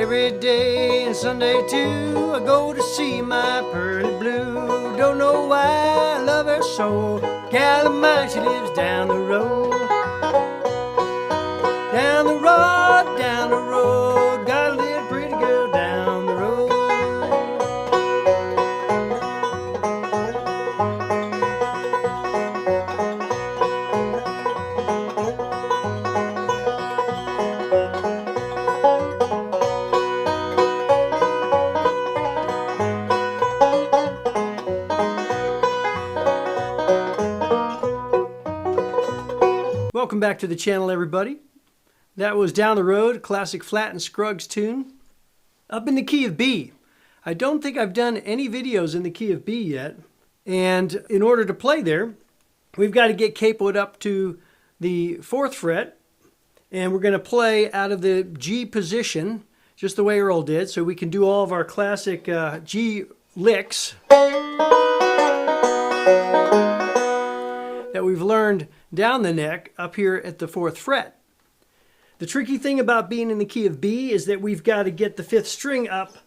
every day and Sunday too, I go to see my pearly blue. Don't know why I love her so. Gal of mine, she lives down the road. Down the road, down the road. Got a little pretty girl down the road. Welcome back to the channel, everybody. That was Down the Road, classic Flatt and Scruggs tune. Up in the key of B. I don't think I've done any videos in the key of B yet. And in order to play there, we've got to get capoed up to the 4th fret. And we're going to play out of the G position, just the way Earl did, so we can do all of our classic G licks that we've learned down the neck up here at the 4th fret. The tricky thing about being in the key of B is that we've got to get the 5th string up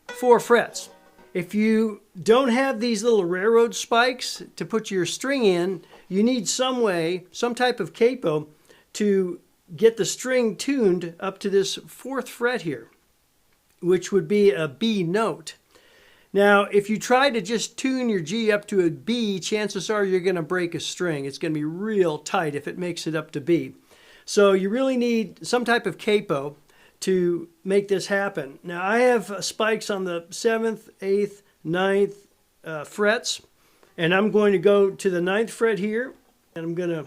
4 frets. If you don't have these little railroad spikes to put your string in, you need some way, some type of capo to get the string tuned up to this 4th fret here, which would be a B note. Now, if you try to just tune your G up to a B, chances are you're going to break a string. It's going to be real tight if it makes it up to B. So you really need some type of capo to make this happen. Now, I have spikes on the 7th, 8th, 9th frets, and I'm going to go to the 9th fret here, and I'm going to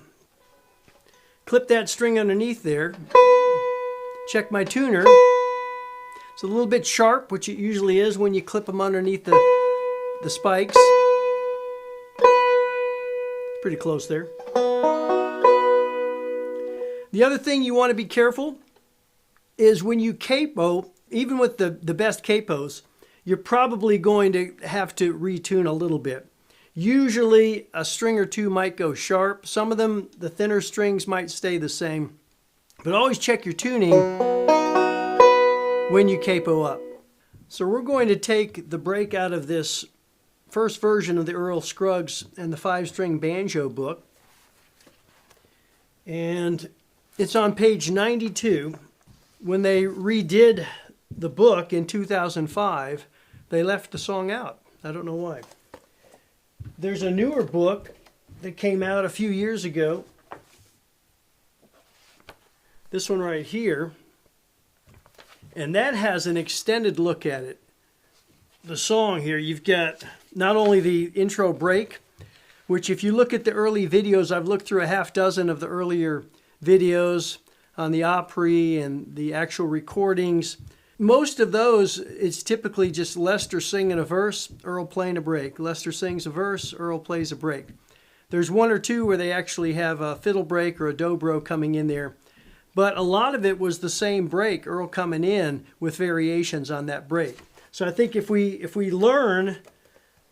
clip that string underneath there, check my tuner. It's a little bit sharp, which it usually is when you clip them underneath the spikes. Pretty close there. The other thing you want to be careful is when you capo, even with the best capos, you're probably going to have to retune a little bit. Usually a string or two might go sharp. Some of them, the thinner strings might stay the same. But always check your tuning when you capo up. So we're going to take the break out of this first version of the Earl Scruggs and the 5-string banjo book. And it's on page 92. When they redid the book in 2005, they left the song out. I don't know why. There's a newer book that came out a few years ago. This one right here. And that has an extended look at it. The song here, you've got not only the intro break, which if you look at the early videos, I've looked through a half dozen of the earlier videos on the Opry and the actual recordings. Most of those, it's typically just Lester singing a verse, Earl playing a break. Lester sings a verse, Earl plays a break. There's one or two where they actually have a fiddle break or a dobro coming in there. But a lot of it was the same break, Earl coming in with variations on that break. So I think if we learn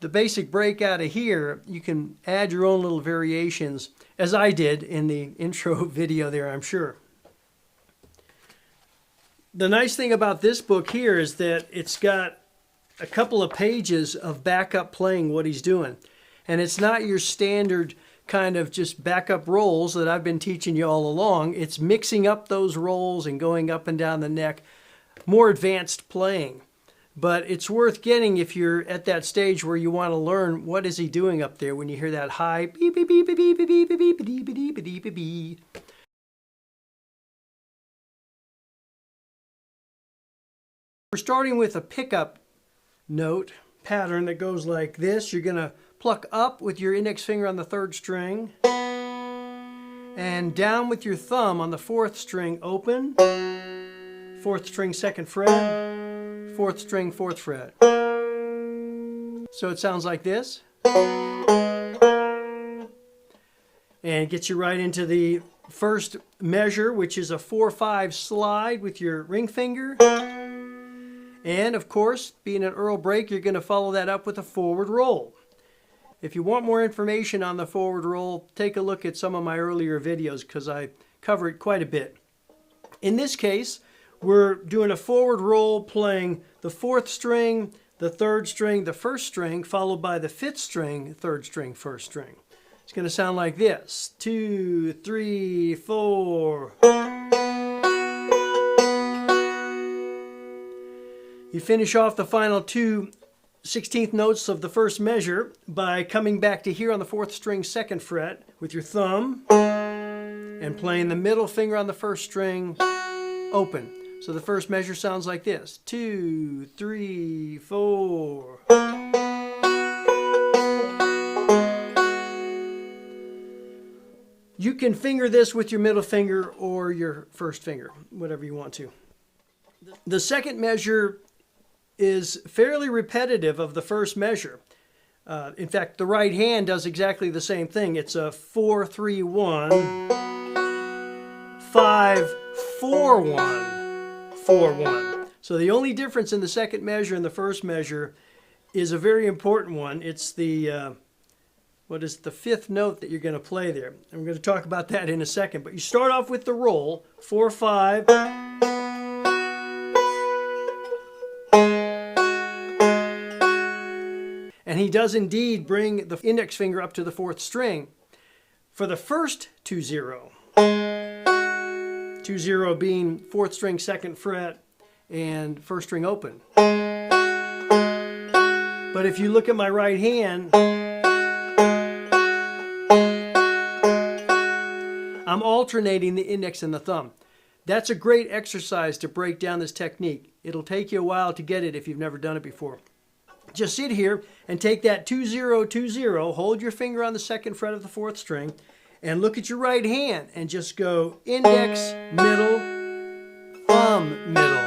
the basic break out of here, you can add your own little variations, as I did in the intro video there, I'm sure. The nice thing about this book here is that it's got a couple of pages of backup playing what he's doing. And it's not your standard kind of just backup rolls that I've been teaching you all along. It's mixing up those rolls and going up and down the neck, more advanced playing. But it's worth getting if you're at that stage where you want to learn what is he doing up there when you hear that high beep beep beep beep beep beep beep beep beep beep beep beep beep. We're starting with a pickup note pattern that goes like this. You're going to pluck up with your index finger on the 3rd string and down with your thumb on the 4th string, open, 4th string 2nd fret, 4th string 4th fret. So it sounds like this. And it gets you right into the first measure, which is a 4/5 slide with your ring finger. And of course, being an Earl break, you're going to follow that up with a forward roll. If you want more information on the forward roll, take a look at some of my earlier videos because I cover it quite a bit. In this case, we're doing a forward roll playing the 4th string, the 3rd string, the 1st string, followed by the 5th string, 3rd string, 1st string. It's going to sound like this. 2, 3, 4. You finish off the final 2 16th notes of the first measure by coming back to here on the 4th string, 2nd fret with your thumb and playing the middle finger on the 1st string open. So the first measure sounds like this. 2, 3, 4. You can finger this with your middle finger or your 1st finger, whatever you want to. The 2nd measure is fairly repetitive of the 1st measure. In fact, the right hand does exactly the same thing. It's a 4, 3, 1, 5, 4, 1, 4, 1. So the only difference in the 2nd measure and the 1st measure is a very important one. It's the, what is the 5th note that you're going to play there. And we're going to talk about that in a second. But you start off with the roll, 4, 5. And he does indeed bring the index finger up to the 4th string for the first 2-0. 2-0 being 4th string, 2nd fret, and 1st string open. But if you look at my right hand, I'm alternating the index and the thumb. That's a great exercise to break down this technique. It'll take you a while to get it if you've never done it before. Just sit here and take that 2-0, 2-0, hold your finger on the 2nd fret of the 4th string, and look at your right hand and just go index, middle, thumb, middle.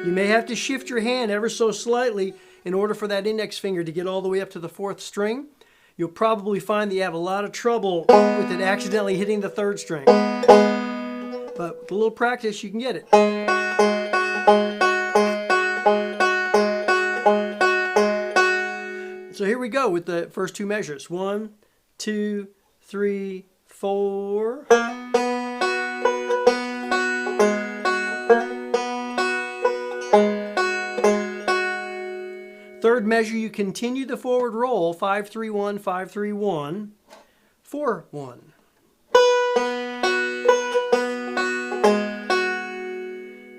You may have to shift your hand ever so slightly in order for that index finger to get all the way up to the 4th string. You'll probably find that you have a lot of trouble with it accidentally hitting the 3rd string. But with a little practice, you can get it. So here we go with the first 2 measures. 1, 2, 3, 4. Third measure, you continue the forward roll, 5, 3, 1, 5, 3, 1, 4, 1.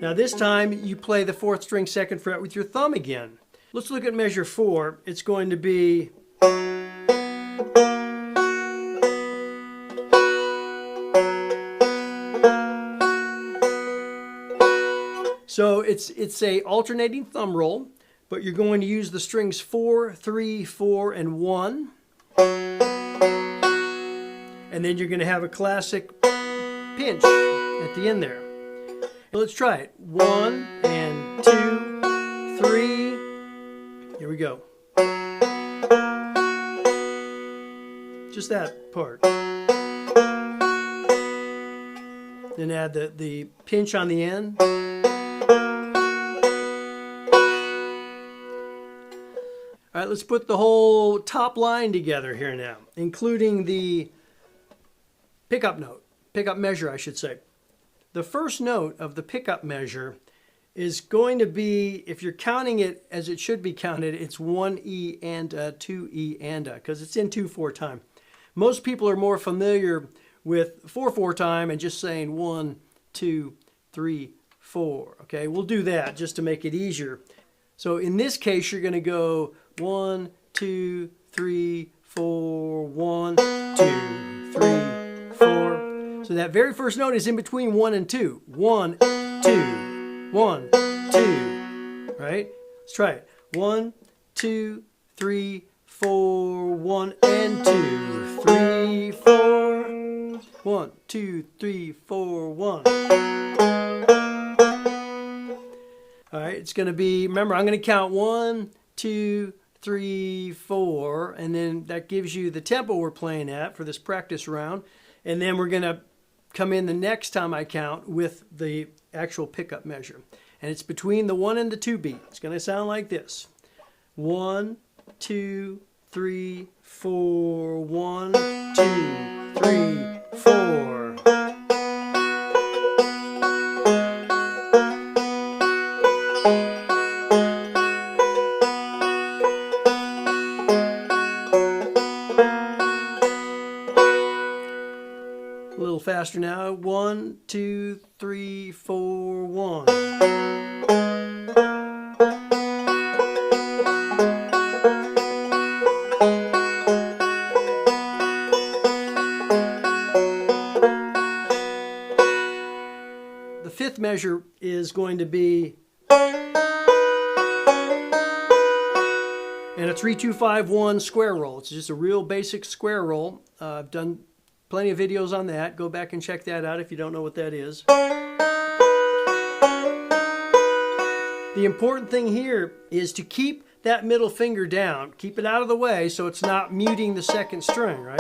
Now this time you play the 4th string, 2nd fret with your thumb again. Let's look at measure 4. It's going to be so it's a alternating thumb roll, but you're going to use the strings 4, 3, 4, and 1. And then you're going to have a classic pinch at the end there. Let's try it. 1 and 2, 3. Here we go. Just that part. Then add the pinch on the end. All right, let's put the whole top line together here now, including the pickup note, pickup measure, I should say. The first note of the pickup measure is going to be, if you're counting it as it should be counted, it's 1 E and a, 2 E and a, because it's in 2/4 time. Most people are more familiar with 4/4 time and just saying 1, 2, 3, 4. Okay, we'll do that just to make it easier. So in this case, you're going to go 1, 2, 3, 4, 1, 2, 3, 4. So that very first note is in between 1 and 2. 1, 2, 1, 2. Right? Let's try it. 1, 2, 3, 4, 1, and 2, 3, 4. 1, 2, 3, 4, 1. All right, it's going to be, remember, I'm going to count 1, 2, 3, 4, and then that gives you the tempo we're playing at for this practice round. And then we're going to come in the next time I count with the actual pickup measure. And it's between the 1 and the 2 beat. It's going to sound like this. 1, 2, 3, 4, 1, 2, 3, 4. A little faster now. 1, 2, 3, 4, 1. The fifth measure is going to be and a 3-2-5-1 square roll. It's just a real basic square roll. I've done plenty of videos on that. Go back and check that out if you don't know what that is. The important thing here is to keep that middle finger down. Keep it out of the way so it's not muting the second string, right?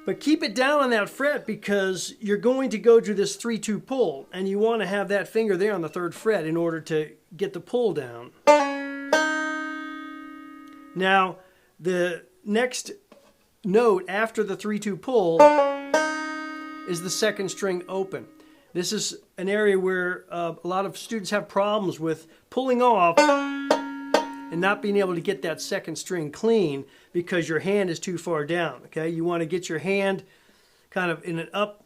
But keep it down on that fret because you're going to go to this 3-2 pull, and you want to have that finger there on the 3rd fret in order to get the pull down. Now, the next note after the 3-2 pull is the 2nd string open. This is an area where a lot of students have problems with pulling off and not being able to get that 2nd string clean because your hand is too far down. Okay, you want to get your hand kind of in an up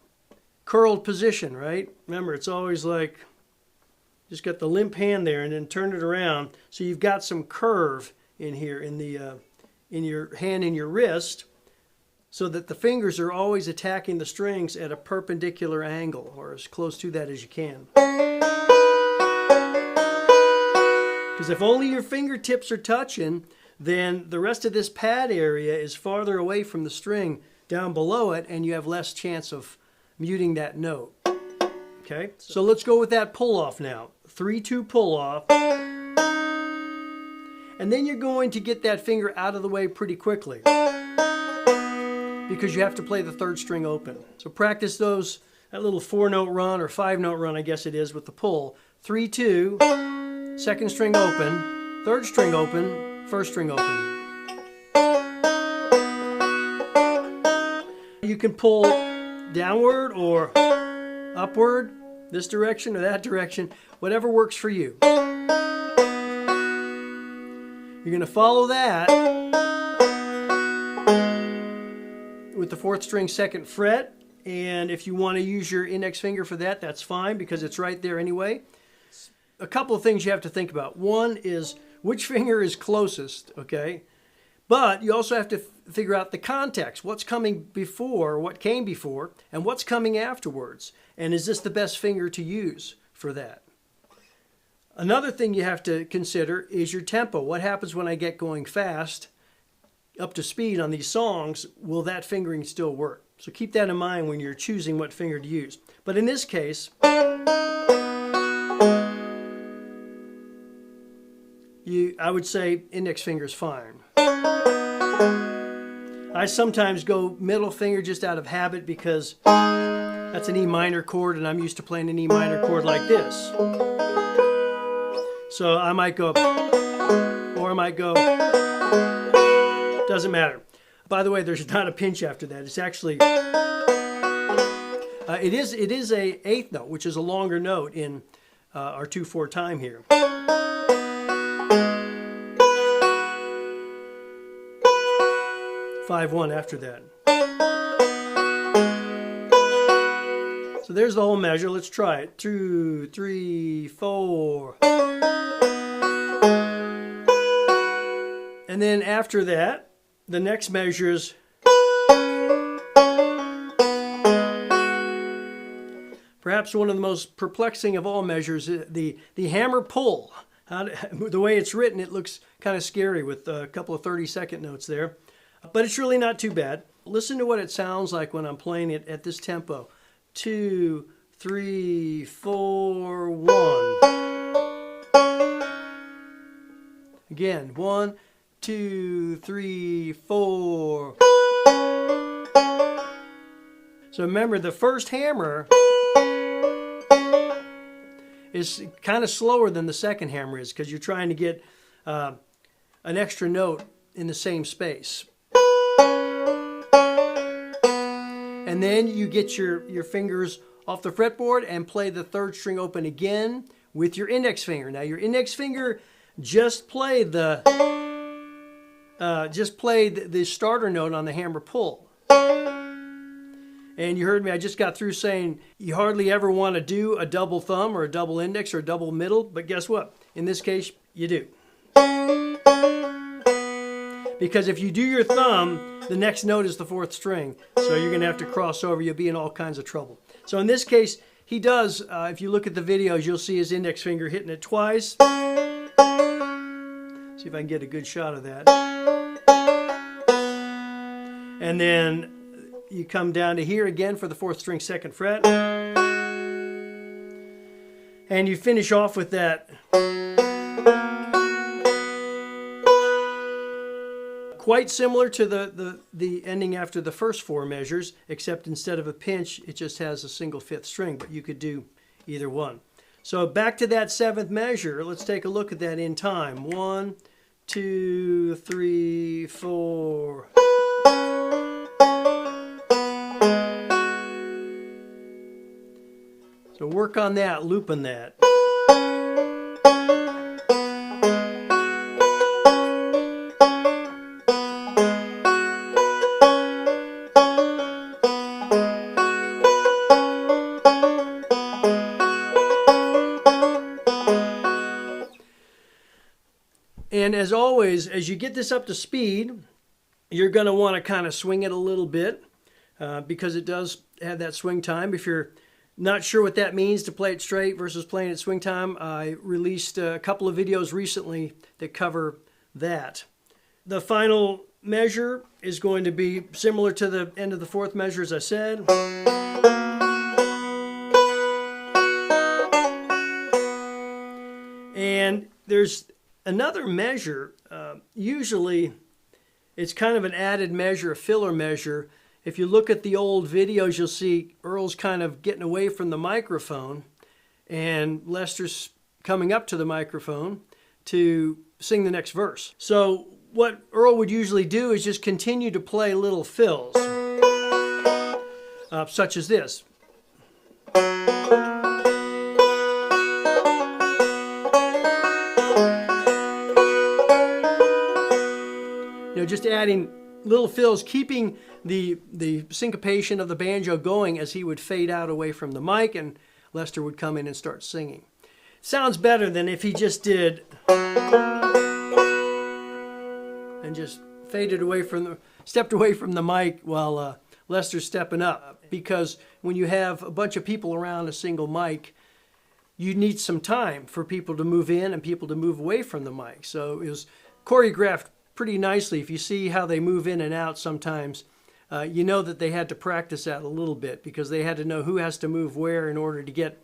curled position, right? Remember, it's always like just got the limp hand there and then turn it around so you've got some curve in here in your hand and your wrist, so that the fingers are always attacking the strings at a perpendicular angle, or as close to that as you can. Because if only your fingertips are touching, then the rest of this pad area is farther away from the string down below it, and you have less chance of muting that note. Okay, so let's go with that pull off now. 3-2 pull off. And then you're going to get that finger out of the way pretty quickly because you have to play the 3rd string open. So practice that little 4-note run or 5-note run, I guess it is, with the pull. 3-2, 2nd string open, 3rd string open, 1st string open. You can pull downward or upward, this direction or that direction, whatever works for you. You're going to follow that with the 4th string 2nd fret, and if you want to use your index finger for that, that's fine because it's right there anyway. A couple of things you have to think about. One is which finger is closest, okay? But you also have to figure out the context. What's coming before, what came before, and what's coming afterwards. And is this the best finger to use for that? Another thing you have to consider is your tempo. What happens when I get going fast, up to speed on these songs? Will that fingering still work? So keep that in mind when you're choosing what finger to use. But in this case, I would say index finger is fine. I sometimes go middle finger just out of habit because that's an E minor chord and I'm used to playing an E minor chord like this. So I might go, or I might go, doesn't matter. By the way, there's not a pinch after that. It's actually, it is a 8th note, which is a longer note in our 2/4 time here. 5/1 after that. So there's the whole measure. Let's try it. 2, 3, 4. And then after that, the next measures perhaps one of the most perplexing of all measures, the hammer pull. The way it's written, it looks kind of scary with a couple of 30-second notes there. But it's really not too bad. Listen to what it sounds like when I'm playing it at this tempo. 2, 3, 4, 1. Again, 1, 2, 3, 4. So remember, the first hammer is kind of slower than the second hammer is because you're trying to get an extra note in the same space. And then you get your fingers off the fretboard and play the third string open again with your index finger. Now your index finger just play the starter note on the hammer pull. And you heard me, I just got through saying you hardly ever want to do a double thumb or a double index or a double middle, but guess what? In this case, you do. Because if you do your thumb, the next note is the fourth string. So you're going to have to cross over. You'll be in all kinds of trouble. So in this case, he does, if you look at the videos, you'll see his index finger hitting it twice. See if I can get a good shot of that. And then you come down to here again for the fourth string, second fret. And you finish off with that. Quite similar to the ending after the first four measures, except instead of a pinch, it just has a single fifth string, but you could do either one. So back to that seventh measure, let's take a look at that in time. 1, 2, 3, 4. So work on that, looping that. And as always, as you get this up to speed, you're going to want to kind of swing it a little bit because it does have that swing time. If you're not sure what that means to play it straight versus playing it swing time, I released a couple of videos recently that cover that. The final measure is going to be similar to the end of the fourth measure, as I said. And there's another measure, usually it's kind of an added measure, a filler measure. If you look at the old videos, you'll see Earl's kind of getting away from the microphone and Lester's coming up to the microphone to sing the next verse. So what Earl would usually do is just continue to play little fills, such as this. Just adding little fills, keeping the syncopation of the banjo going as he would fade out away from the mic and Lester would come in and start singing. Sounds better than if he just did and just faded away from stepped away from the mic while Lester's stepping up. Because when you have a bunch of people around a single mic, you need some time for people to move in and people to move away from the mic. So it was choreographed pretty nicely. If you see how they move in and out sometimes, you know that they had to practice that a little bit because they had to know who has to move where in order to get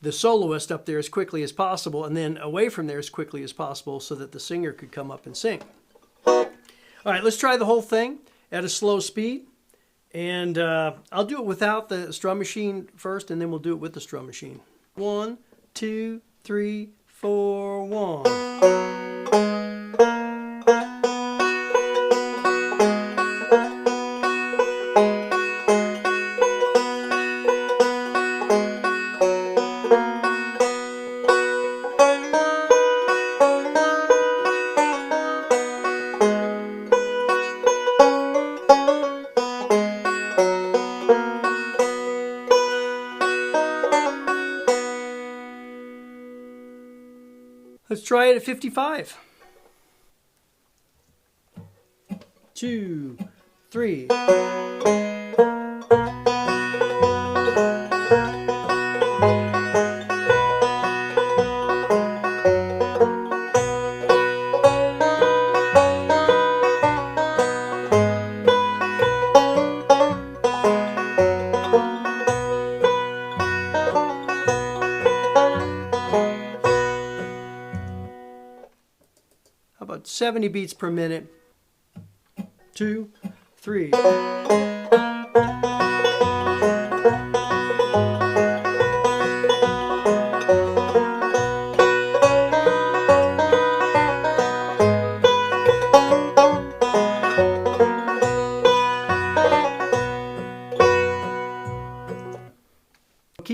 the soloist up there as quickly as possible and then away from there as quickly as possible so that the singer could come up and sing. All right, let's try the whole thing at a slow speed. And I'll do it without the strum machine first, and then we'll do it with the strum machine. 1, 2, 3, 4, 1. Let's try it at 55. 2, 3. About 70 beats per minute. 2, 3.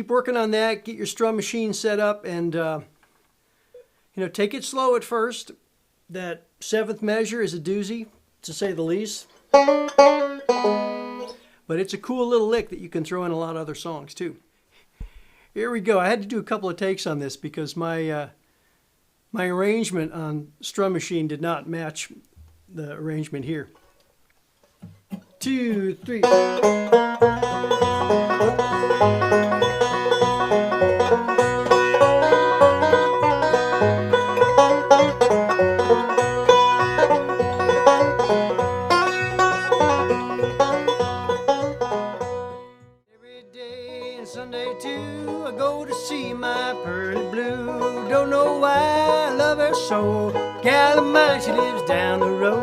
keep working on that. Get your strum machine set up, and take it slow at first. That seventh measure is a doozy, to say the least. But it's a cool little lick that you can throw in a lot of other songs too. Here we go. I had to do a couple of takes on this because my arrangement on strum machine did not match the arrangement here. 2, 3. Sunday too, I go to see my pearly blue. Don't know why I love her so. Gal of mine, she lives down the road.